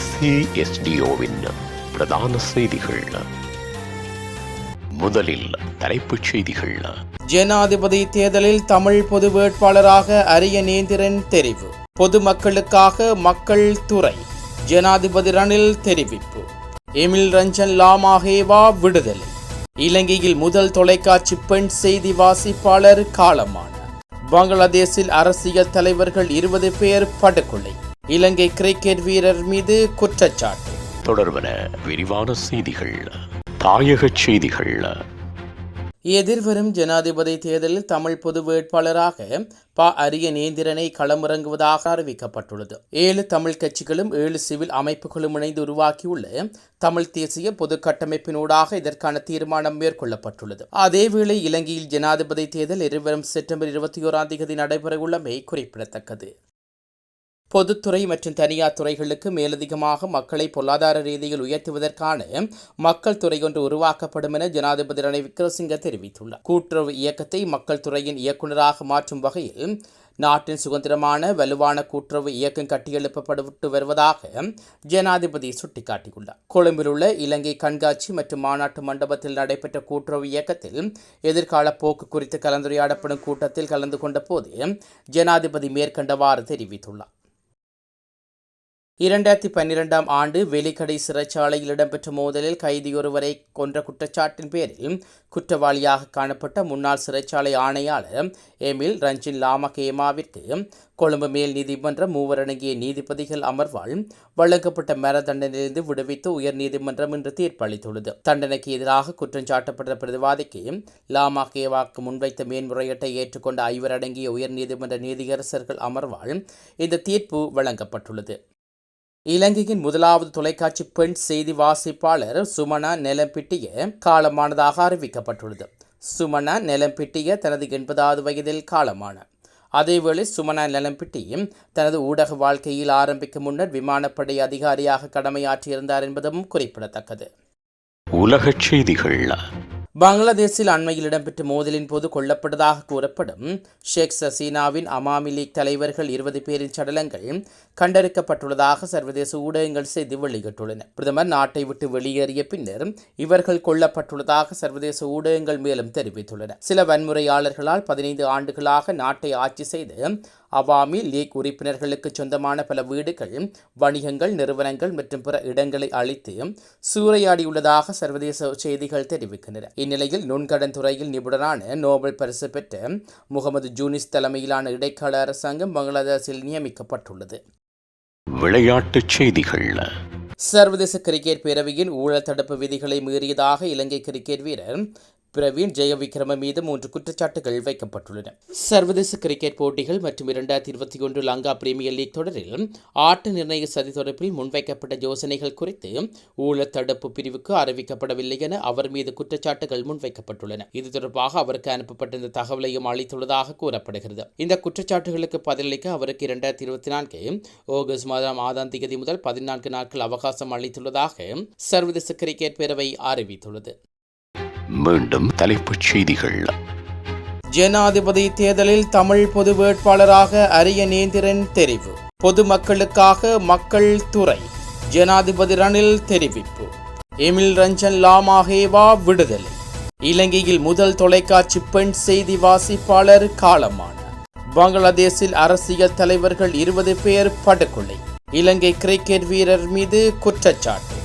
SCSDOவின் பிரதான செய்திகள். முதலில் தலைப்புச் செய்திகள். ஜனாதிபதி தேர்தலில் தமிழ் பொது வேட்பாளராக அரியநேந்திரன் தெரிவு. பொதுமக்களுக்காக மக்கள் துறை ஜனாதிபதி ரணில் தெரிவிப்பு. எமில் ரஞ்சன் லாமாஹேவா விடுதலை. இலங்கையில் முதல் தொலைக்காட்சி பெண் செய்தி வாசிப்பாளர் காலமானார். பங்களாதேஷில் அரசியல் தலைவர்கள் 20 பேர் படுகொலை. இலங்கை கிரிக்கெட் வீரர் மீது குற்றச்சாட்டு. தொடர்பன விரிவான செய்திகள். தாயக செய்திகள். எதிர்வரும் ஜனாதிபதி தேர்தலில் தமிழ் பொது வேட்பாளராக அரியநேந்திரனை களமிறங்குவதாக அறிவிக்கப்பட்டுள்ளது. 7 தமிழ் கட்சிகளும் 7 சிவில் அமைப்புகளும் இணைந்து உருவாக்கியுள்ள தமிழ் தேசிய பொது கட்டமைப்பினூடாக இதற்கான தீர்மானம் மேற்கொள்ளப்பட்டுள்ளது. அதேவேளை இலங்கையில் ஜனாதிபதி தேர்தல் எதிர்வரும் செப்டம்பர் 21 நடைபெறவுள்ளமை குறிப்பிடத்தக்கது. பொதுத்துறை மற்றும் தனியார் துறைகளுக்கு மேலதிகமாக மக்களை பொருளாதார ரீதியில் உயர்த்துவதற்கான மக்கள் துறை ஒன்று உருவாக்கப்படும் என ஜனாதிபதி ரணில் விக்ரமசிங்க தெரிவித்துள்ளார். கூட்டுறவு இயக்கத்தை மக்கள் துறையின் இயக்குநராக மாற்றும் வகையில் நாட்டின் சுதந்திரமான வலுவான கூட்டுறவு இயக்கம் கட்டியெழுப்பப்பட்டு வருவதாக ஜனாதிபதி சுட்டிக்காட்டியுள்ளார். கொழும்பில் உள்ள இலங்கை கண்காட்சி மற்றும் மாநாட்டு மண்டபத்தில் நடைபெற்ற கூட்டுறவு இயக்கத்தில் எதிர்கால போக்கு குறித்து கலந்துரையாடப்படும் கூட்டத்தில் கலந்து கொண்ட போது ஜனாதிபதி மேற்கண்டவாறு தெரிவித்துள்ளார். 2012 ஆண்டு வெலிக்கடை சிறைச்சாலையில் இடம்பெற்ற மோதலில் கைதியொருவரை கொன்ற குற்றச்சாட்டின் பேரில் குற்றவாளியாக காணப்பட்ட முன்னாள் சிறைச்சாலை ஆணையாளர் எமில் ரஞ்சின் லாமகேமாவிற்கு கொழும்பு மேல் நீதிமன்றம் 3 அடங்கிய நீதிபதிகள் அமர்வால் வழங்கப்பட்ட மரண தண்டனையிலிருந்து விடுவித்து உயர் நீதிமன்றம் இன்று தீர்ப்பளித்துள்ளது. தண்டனைக்கு எதிராக குற்றஞ்சாட்டப்பட்ட பிரதிவாதிக்கு லாமகேவாவுக்கு முன்வைத்த மேன்முறையீட்டை ஏற்றுக்கொண்ட 5 அடங்கிய உயர் நீதிமன்ற நீதியரசர்கள் அமர்வால் இந்த தீர்ப்பு வழங்கப்பட்டுள்ளது. இலங்கையின் முதலாவது தொலைக்காட்சி பெண் செய்தி வாசிப்பாளர் சுமனா நெலம்பிட்டிய காலமானதாக அறிவிக்கப்பட்டுள்ளது. சுமனா நெலம்பிட்டிய தனது 80வது வயதில் காலமானார். அதேவேளை சுமனா நெலம்பிட்டியும் தனது ஊடக வாழ்க்கையில் ஆரம்பிக்கும் முன்னர் விமானப்படை அதிகாரியாக கடமையாற்றியிருந்தார் என்பதும் குறிப்பிடத்தக்கது. உலகச் செய்திகள். பங்களாதேஷில் அண்மையில் இடம்பெற்ற மோதலின் போது கொல்லப்பட்டதாக கூறப்படும் ஷேக் ஹசீனாவின் அவாமி லீக் தலைவர்கள் 20 பேரின் சடலங்கள் கண்டறிக்கப்பட்டுள்ளதாக சர்வதேச ஊடகங்கள் செய்தி வெளியிட்டுள்ளன. பிரதமர் நாட்டை விட்டு வெளியேறிய பின்னர் இவர்கள் கொல்லப்பட்டுள்ளதாக சர்வதேச ஊடகங்கள் மேலும் தெரிவித்துள்ளன. சில வன்முறையாளர்களால் 15 ஆண்டுகளாக நாட்டை ஆட்சி செய்து அவாமி லீக் உறுப்பினர்களுக்கு சொந்தமான பல வீடுகள், வணிகங்கள், நிறுவனங்கள் மற்றும் பிற இடங்களை அழித்து சூறையாடியுள்ளதாக சர்வதேச செய்திகள் தெரிவிக்கின்றன. இந்நிலையில் நுண்கடன் துறையில் நிபுணரான நோபல் பரிசு பெற்ற முகமது ஜூனிஸ் தலைமையிலான இடைக்கால அரசாங்கம் பங்களாதேஷில் நியமிக்கப்பட்டுள்ளது. விளையாட்டுச் செய்திகள். சர்வதேச கிரிக்கெட் பேரவையின் ஊழல் தடுப்பு விதிகளை மீறியதாக இலங்கை கிரிக்கெட் வீரர் பிரவீன் ஜெயவிக்ரம மீது 3 குற்றச்சாட்டுகள் வைக்கப்பட்டுள்ளன. சர்வதேச கிரிக்கெட் போட்டிகள் மற்றும் 2021 லங்கா பிரீமியர் லீக் தொடரில் ஆட்ட நிர்ணய சதி தொடர்பில் முன்வைக்கப்பட்ட யோசனைகள் குறித்து ஊழல் தடுப்பு பிரிவுக்கு அறிவிக்கப்படவில்லை என அவர் மீது குற்றச்சாட்டுகள் முன்வைக்கப்பட்டுள்ளன. இது தொடர்பாக அவருக்கு அனுப்பப்பட்ட இந்த தகவலையும் அளித்துள்ளதாக கூறப்படுகிறது. இந்த குற்றச்சாட்டுகளுக்கு பதிலளிக்க அவருக்கு 2024 ஆகஸ்ட் மாதம் 6ஆம் தேதி முதல் 14 நாட்கள் அவகாசம் அளித்துள்ளதாக சர்வதேச கிரிக்கெட் பேரவை அறிவித்துள்ளது. மீண்டும் தலைப்புச் செய்திகள். ஜனாதிபதி தேர்தலில் தமிழ் பொது வேட்பாளராக அரியநேந்திரன் தெரிவு. பொதுமக்களுக்காக மக்கள் துறை ஜனாதிபதி ரணில் தெரிவிப்பு. எமில் ரஞ்சன் லாமாஹேவா விடுதலை. இலங்கையில் முதல் தொலைக்காட்சி பெண் செய்தி வாசிப்பாளர் காலமானார். பங்களாதேஷில் அரசியல் தலைவர்கள் 20 பேர் படுகொலை. இலங்கை கிரிக்கெட் வீரர் மீது குற்றச்சாட்டு.